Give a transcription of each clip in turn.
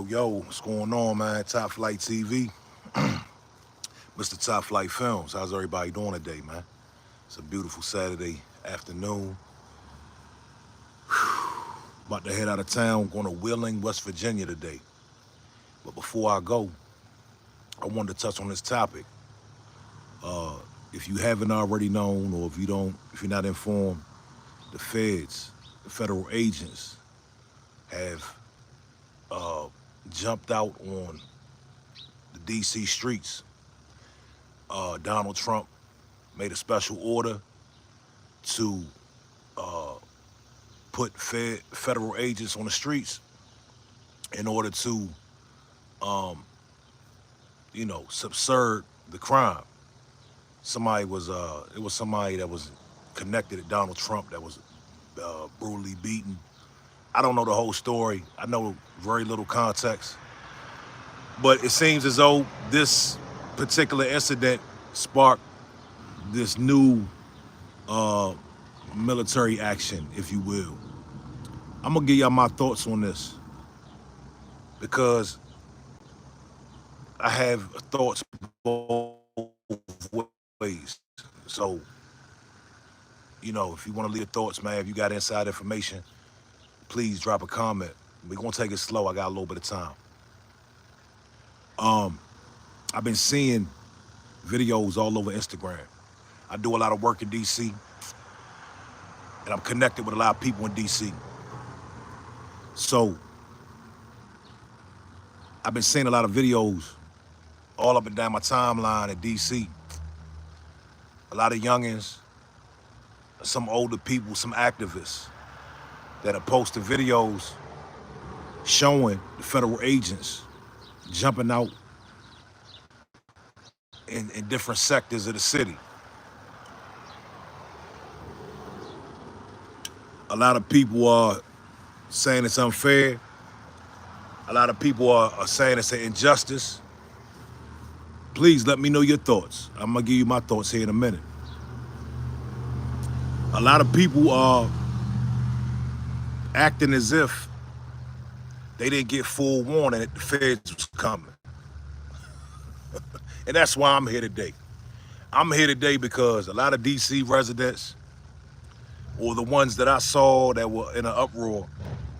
Yo, what's going on, man? Top Flight TV, Mr. Top Flight Films. How's everybody doing today, man? It's a beautiful Saturday afternoon. About to head out of town, going to Wheeling, West Virginia today. But before I go, I wanted to touch on this topic. If you haven't already known, or if you're not informed, the feds, the federal agents, have jumped out on the DC streets. Donald Trump made a special order to put federal agents on the streets in order to, subserve the crime. It was somebody that was connected to Donald Trump that was brutally beaten. I don't know the whole story. I know very little context, but it seems as though this particular incident sparked this new military action, if you will. I'm gonna give y'all my thoughts on this because I have thoughts both ways. So, if you want to leave your thoughts, man, if you got inside information, please drop a comment. We're gonna take it slow. I got a little bit of time. I've been seeing videos all over Instagram. I do a lot of work in DC, and I'm connected with a lot of people in DC. So I've been seeing a lot of videos all up and down my timeline in DC. A lot of youngins, some older people, some activists that are posting videos showing the federal agents jumping out in different sectors of the city. A lot of people are saying it's unfair. A lot of people are saying it's an injustice. Please let me know your thoughts. I'm gonna give you my thoughts here in a minute. A lot of people are acting as if they didn't get full warning that the feds was coming. And that's why I'm here today. I'm here today because a lot of DC residents, or the ones that I saw that were in an uproar,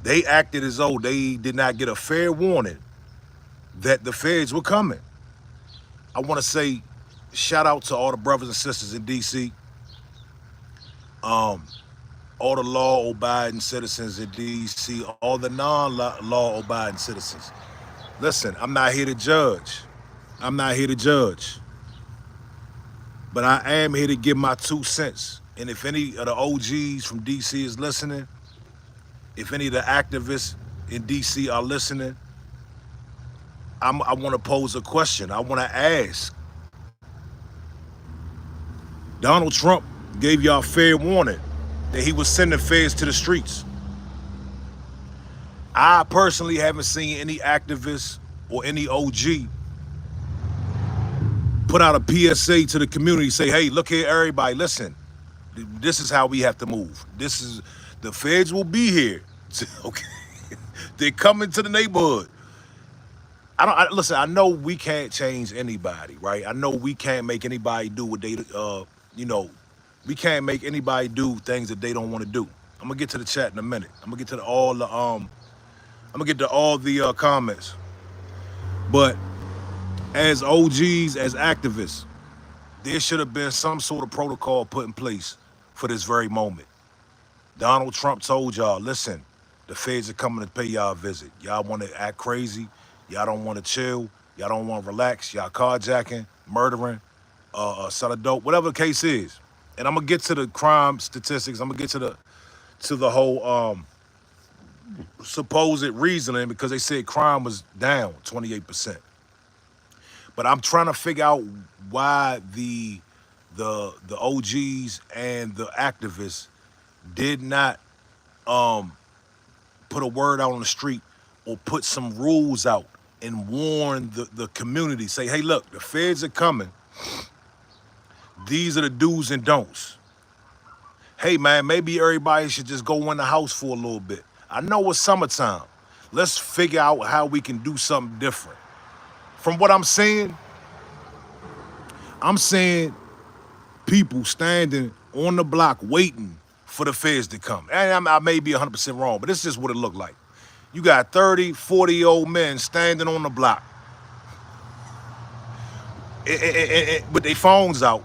they acted as though they did not get a fair warning that the feds were coming. I want to say shout out to all the brothers and sisters in DC, all the law-abiding citizens in DC, all the non-law-abiding citizens. Listen, I'm not here to judge. I'm not here to judge. But I am here to give my 2 cents. And if any of the OGs from DC is listening, if any of the activists in DC are listening, I want to pose a question. I want to ask. Donald Trump gave y'all fair warning that he was sending feds to the streets. I personally haven't seen any activists or any OG put out a PSA to the community, say, hey, look here, everybody, listen, this is how we have to move. The feds will be here. Okay. They're coming to the neighborhood. Listen, I know we can't change anybody, right? I know we can't make anybody do what they, we can't make anybody do things that they don't want to do. I'm gonna get to the chat in a minute. I'm gonna get to all the comments. But as OGs, as activists, there should have been some sort of protocol put in place for this very moment. Donald Trump told y'all, listen, the feds are coming to pay y'all a visit. Y'all want to act crazy. Y'all don't want to chill. Y'all don't want to relax. Y'all carjacking, murdering, selling dope, whatever the case is. And I'm gonna get to the crime statistics. I'm gonna get to the whole supposed reasoning, because they said crime was down 28%. But I'm trying to figure out why the OGs and the activists did not put a word out on the street or put some rules out and warn the community. Say, hey, look, the feds are coming. These are the do's and don'ts. Hey, man, maybe everybody should just go in the house for a little bit. I know it's summertime. Let's figure out how we can do something different. From what I'm saying people standing on the block waiting for the feds to come. And I may be 100% wrong, but this is just what it looked like. You got 30, 40-year-old men standing on the block with their phones out,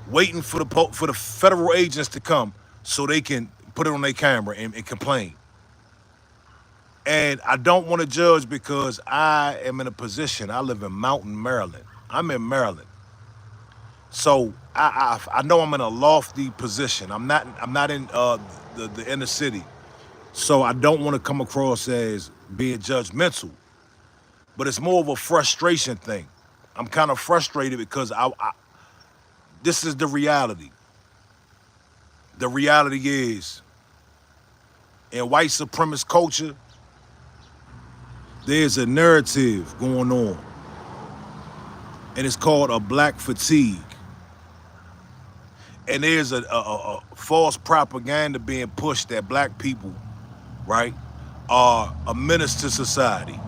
waiting for the federal agents to come so they can put it on their camera and complain. And I don't want to judge because I am in a position. I live in Mountain, Maryland. I'm in Maryland, so I know I'm in a lofty position. I'm not in the inner city, so I don't want to come across as being judgmental. But it's more of a frustration thing. I'm kind of frustrated because this is the reality. The reality is, in white supremacist culture, there's a narrative going on, and it's called a black fatigue. And there's a false propaganda being pushed that black people, right, are a menace to society.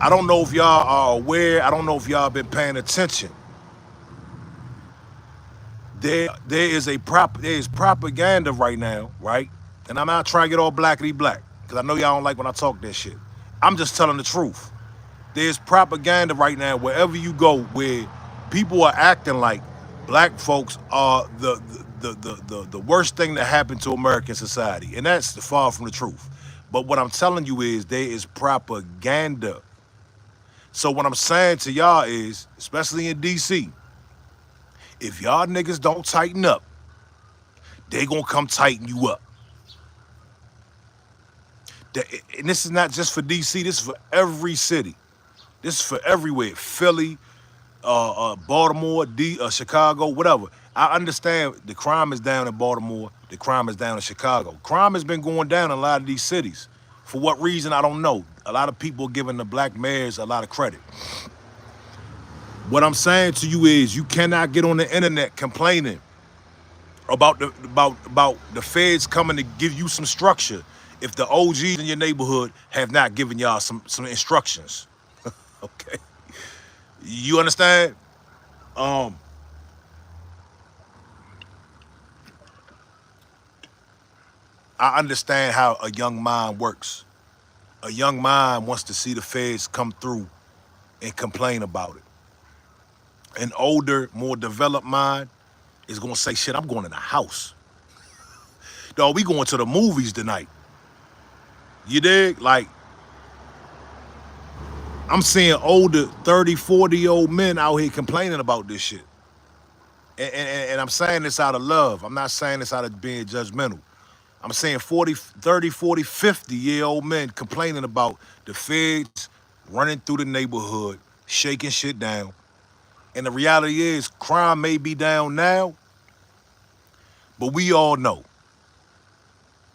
I don't know if y'all are aware. I don't know if y'all been paying attention. There is propaganda right now, right? And I'm not trying to get all blackity black because I know y'all don't like when I talk that shit. I'm just telling the truth. There's propaganda right now wherever you go where people are acting like black folks are the worst thing that happened to American society, and that's far from the truth. But what I'm telling you is there is propaganda. So what I'm saying to y'all is, especially in DC, if y'all niggas don't tighten up, they gonna come tighten you up. And this is not just for DC, this is for every city. This is for everywhere. Philly, Baltimore, Chicago, whatever. I understand the crime is down in Baltimore, the crime is down in Chicago. Crime has been going down in a lot of these cities. For what reason, I don't know. A lot of people are giving the black mayors a lot of credit. What I'm saying to you is you cannot get on the internet complaining about the feds coming to give you some structure if the OGs in your neighborhood have not given y'all some instructions. Okay. You understand? I understand how a young mind works. A young mind wants to see the feds come through and complain about it. An older, more developed mind is gonna say, shit, I'm going in the house. Dog, we going to the movies tonight. You dig? Like, I'm seeing older 30, 40-year-old men out here complaining about this shit. And I'm saying this out of love. I'm not saying this out of being judgmental. I'm saying 40, 30, 40, 50-year-old men complaining about the feds running through the neighborhood, shaking shit down. And the reality is, crime may be down now, but we all know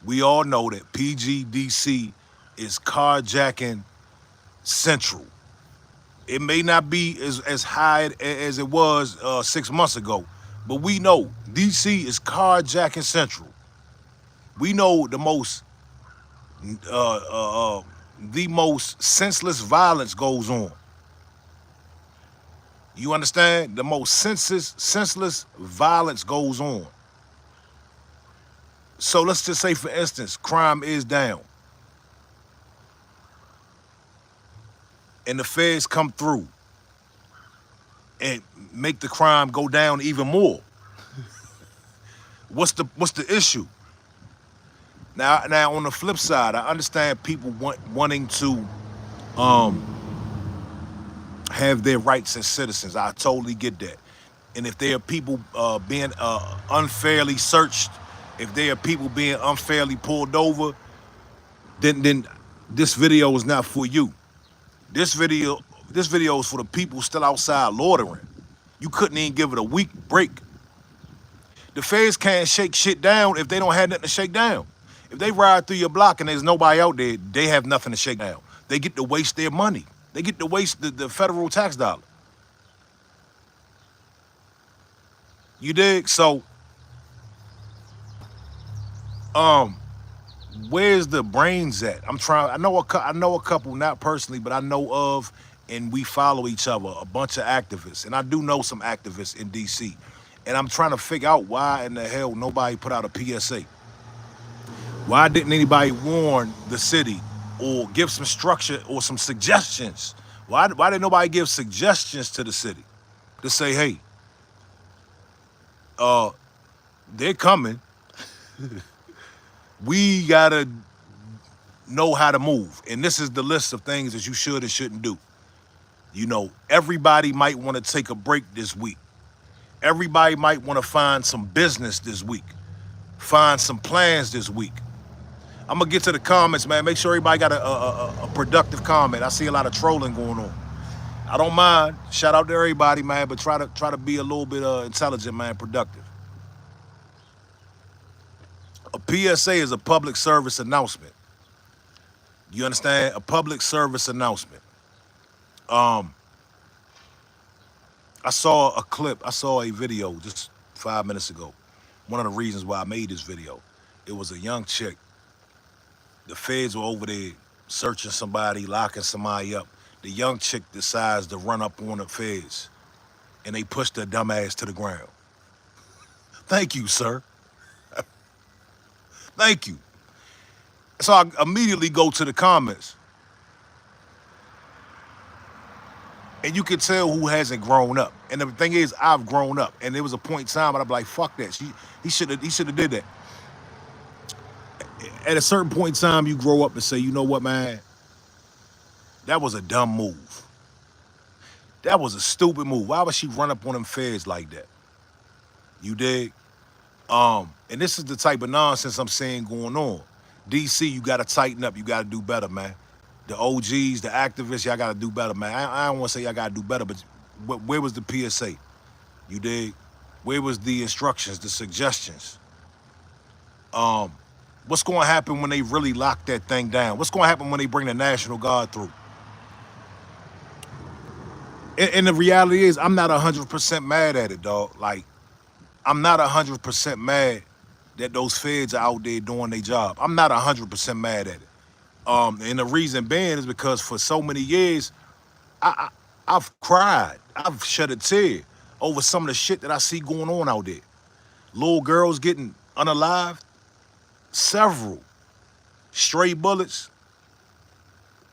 that PGDC is carjacking central. It may not be as high as it was 6 months ago, but we know DC is carjacking central. We know the most senseless violence goes on. You understand? The most senseless violence goes on. So let's just say, for instance, crime is down. And the feds come through and make the crime go down even more. What's the issue? Now on the flip side, I understand people wanting to have their rights as citizens. I totally get that. And if there are people being unfairly searched, if there are people being unfairly pulled over, then this video is not for you. This video is for the people still outside loitering. You couldn't even give it a week break. The feds can't shake shit down if they don't have nothing to shake down. If they ride through your block and there's nobody out there, they have nothing to shake down. They get to waste their money. They get to waste the federal tax dollar. You dig? So, where's the brains at? I'm trying. I know a couple, not personally, but I know of, and we follow each other. A bunch of activists, and I do know some activists in D.C. And I'm trying to figure out why in the hell nobody put out a PSA. Why didn't anybody warn the city or give some structure or some suggestions? Why did nobody give suggestions to the city to say, hey, uh, they're coming. We gotta know how to move. And this is the list of things that you should and shouldn't do. You know, everybody might want to take a break this week. Everybody might want to find some business this week. Find some plans this week. I'm gonna get to the comments, man. Make sure everybody got a productive comment. I see a lot of trolling going on. I don't mind. Shout out to everybody, man, but try to be a little bit intelligent, man, productive. A PSA is a public service announcement. You understand? A public service announcement. I saw a clip, I saw a video just 5 minutes ago. One of the reasons why I made this video. It was a young chick. The feds were over there searching somebody, locking somebody up. The young chick decides to run up on the feds, and they pushed her dumb ass to the ground. Thank you, sir. Thank you. So I immediately go to the comments. And you can tell who hasn't grown up. And the thing is, I've grown up. And there was a point in time, and I'm like, fuck that. He should have did that. At a certain point in time, you grow up and say, you know what, man? That was a dumb move. That was a stupid move. Why would she run up on them feds like that? You dig? And this is the type of nonsense I'm saying going on. DC, you gotta tighten up. You gotta do better, man. The OGs, the activists, y'all gotta do better, man. I don't wanna say y'all gotta do better, but where was the PSA? You dig? Where was the instructions, the suggestions? What's gonna happen when they really lock that thing down? What's gonna happen when they bring the National Guard through? And the reality is, I'm not 100% mad at it, dog. Like, I'm not 100% mad that those feds are out there doing their job. I'm not 100% mad at it. And the reason being is because for so many years, I've cried. I've shed a tear over some of the shit that I see going on out there. Little girls getting unalived, several stray bullets.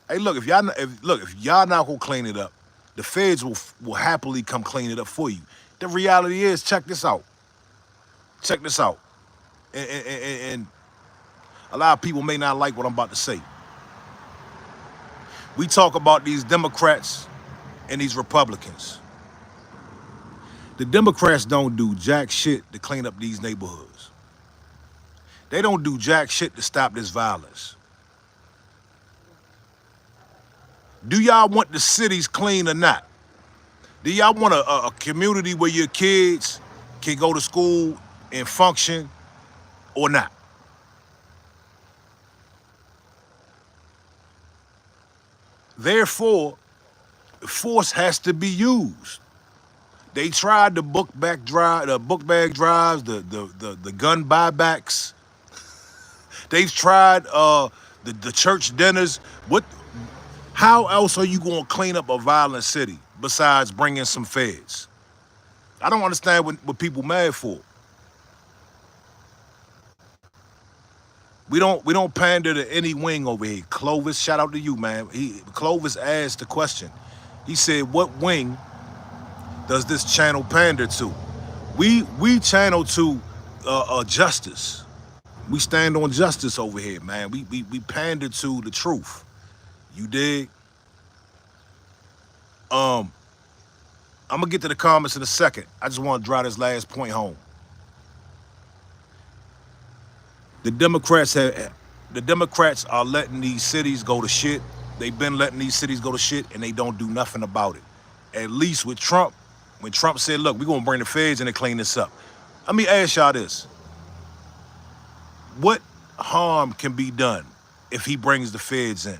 Hey, look, if y'all not gonna clean it up, the feds will happily come clean it up for you. The reality is, check this out. Check this out. And a lot of people may not like what I'm about to say. We talk about these Democrats and these Republicans. The Democrats don't do jack shit to clean up these neighborhoods. They don't do jack shit to stop this violence. Do y'all want the cities clean or not? Do y'all want a community where your kids can go to school and function or not? Therefore, force has to be used. They tried the book bag drives, the gun buybacks. They've tried the church dinners. How else are you going to clean up a violent city besides bringing some feds? I don't understand what people mad for. We don't pander to any wing over here. Clovis, shout out to you, man. Clovis asked the question. He said, what wing does this channel pander to? We channel to justice. We stand on justice over here, man. We pander to the truth. You dig? I'm gonna get to the comments in a second. I just want to drive this last point home. The Democrats are letting these cities go to shit. They've been letting these cities go to shit, and they don't do nothing about it. At least with Trump, when Trump said, look, we're gonna bring the feds in and clean this up. Let me ask y'all this. What harm can be done if he brings the feds in,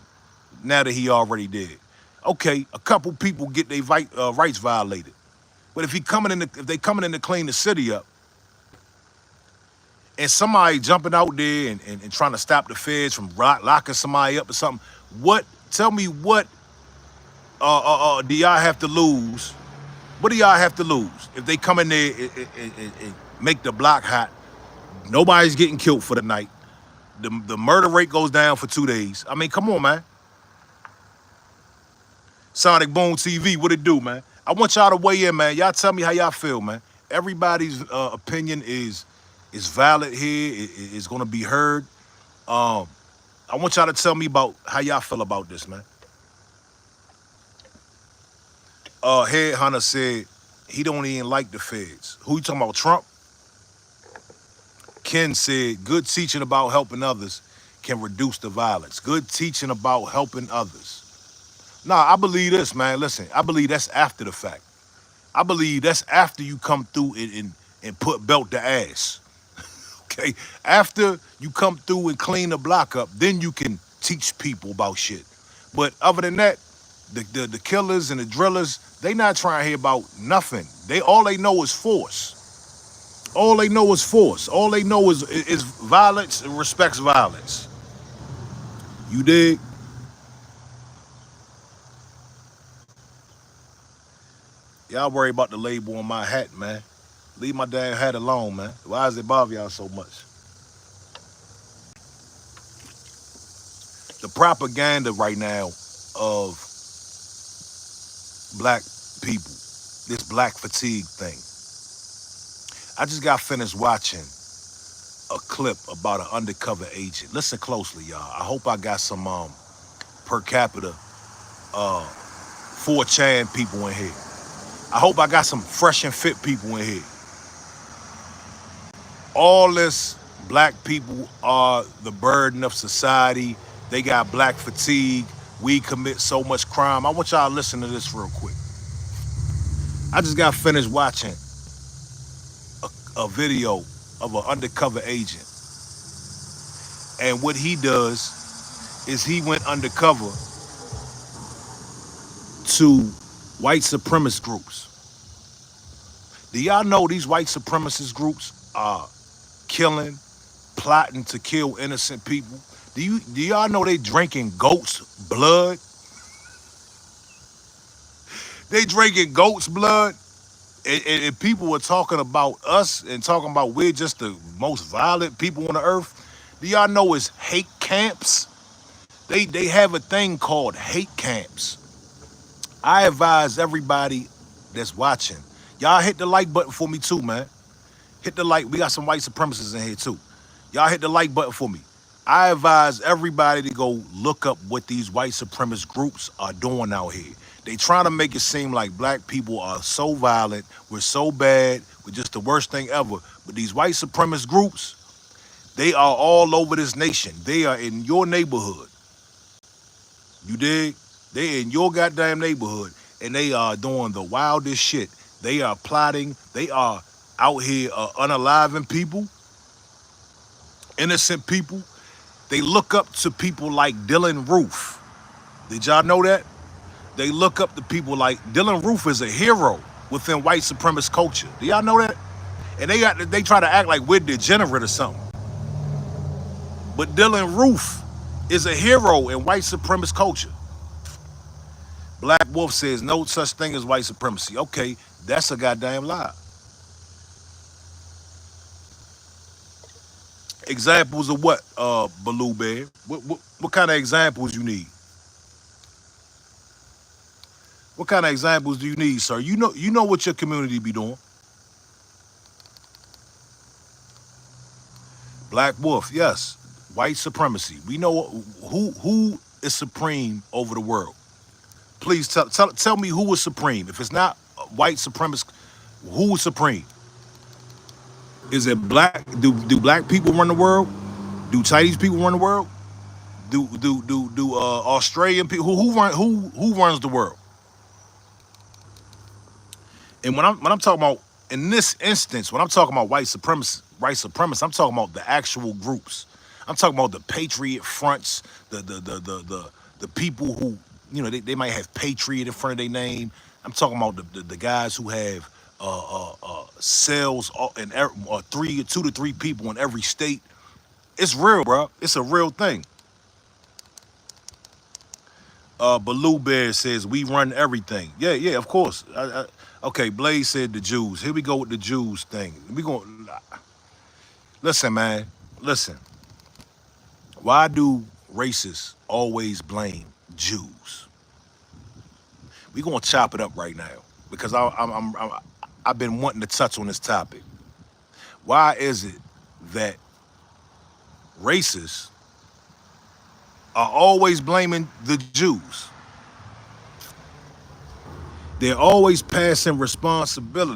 now that he already did? Okay, a couple people get their rights violated. But if they coming in to clean the city up, and somebody jumping out there and trying to stop the feds from locking somebody up or something, tell me what do y'all have to lose? What do y'all have to lose if they come in there and make the block hot? Nobody's getting killed for the night. The murder rate goes down for 2 days. I mean, come on, man. Sonic Boom TV, what it do, man? I want y'all to weigh in, man. Y'all tell me how y'all feel, man. Everybody's opinion is valid here. It's gonna be heard. Um, I want y'all to tell me about how y'all feel about this, man. Headhunter said he don't even like the feds. Who you talking about, Trump? Ken said good teaching about helping others can reduce the violence. Good teaching about helping others. Nah, I believe this, man. Listen, I believe that's after the fact. I believe that's after you come through and put belt to ass. Okay? After you come through and clean the block up, then you can teach people about shit. But other than that, the killers and the drillers, they not trying to hear about nothing. All they know is force. All they know is force. All they know is violence and respects violence. You dig? Y'all worry about the label on my hat, man. Leave my damn hat alone, man. Why does it bother y'all so much? The propaganda right now of black people, this black fatigue thing. I just got finished watching a clip about an undercover agent. Listen closely, y'all. I hope I got some per capita 4chan people in here. I hope I got some fresh and fit people in here. All this black people are the burden of society. They got black fatigue. We commit so much crime. I want y'all to listen to this real quick. I just got finished watching a video of an undercover agent. And what he does is he went undercover to white supremacist groups. Do y'all know these white supremacist groups are killing, plotting to kill innocent people? Do y'all know they drinking goat's blood? They drinking goat's blood, and people were talking about us and talking about we're just the most violent people on the earth. Do y'all know it's hate camps? They have a thing called hate camps. I advise everybody that's watching, y'all hit the like button for me too, man. Hit the like. We got some white supremacists in here too. Y'all hit the like button for me. I advise everybody to go look up what these white supremacist groups are doing out here. They trying to make it seem like black people are so violent, we're so bad, we're just the worst thing ever. But these white supremacist groups, they are all over this nation. They are in your neighborhood. You dig? They in your goddamn neighborhood, and they are doing the wildest shit. They are plotting. They are out here unaliving people, innocent people. They look up to people like Dylan Roof. Did y'all know that? They look up to people like Dylan Roof is a hero within white supremacist culture. Do y'all know that? And they try to act like we're degenerate or something. But Dylan Roof is a hero in white supremacist culture. Black Wolf says no such thing as white supremacy. Okay, that's a goddamn lie. Examples of what, Baloo Bear? What kind of examples you need? What kind of examples do you need, sir? You know what your community be doing. Black Wolf, yes. White supremacy. We know who is supreme over the world. Please tell me who is supreme. If it's not white supremacist, who is supreme? Is it black? Do black people run the world? Do Chinese people run the world? Do Australian people? Who runs the world? And when I'm talking about, in this instance, when I'm talking about white supremacists, I'm talking about the actual groups. I'm talking about the patriot fronts, the people who, they might have patriot in front of their name. I'm talking about the guys who have cells in 2 to 3 people in every state. It's real, bro. It's a real thing. Baloo Bear says we run everything. Yeah, yeah, of course. Okay, Blaze said the Jews. Here we go with the Jews thing. We going listen, man. Listen. Why do racists always blame Jews? We gonna chop it up right now because I've been wanting to touch on this topic. Why is it that racists are always blaming the Jews? They're always passing responsibility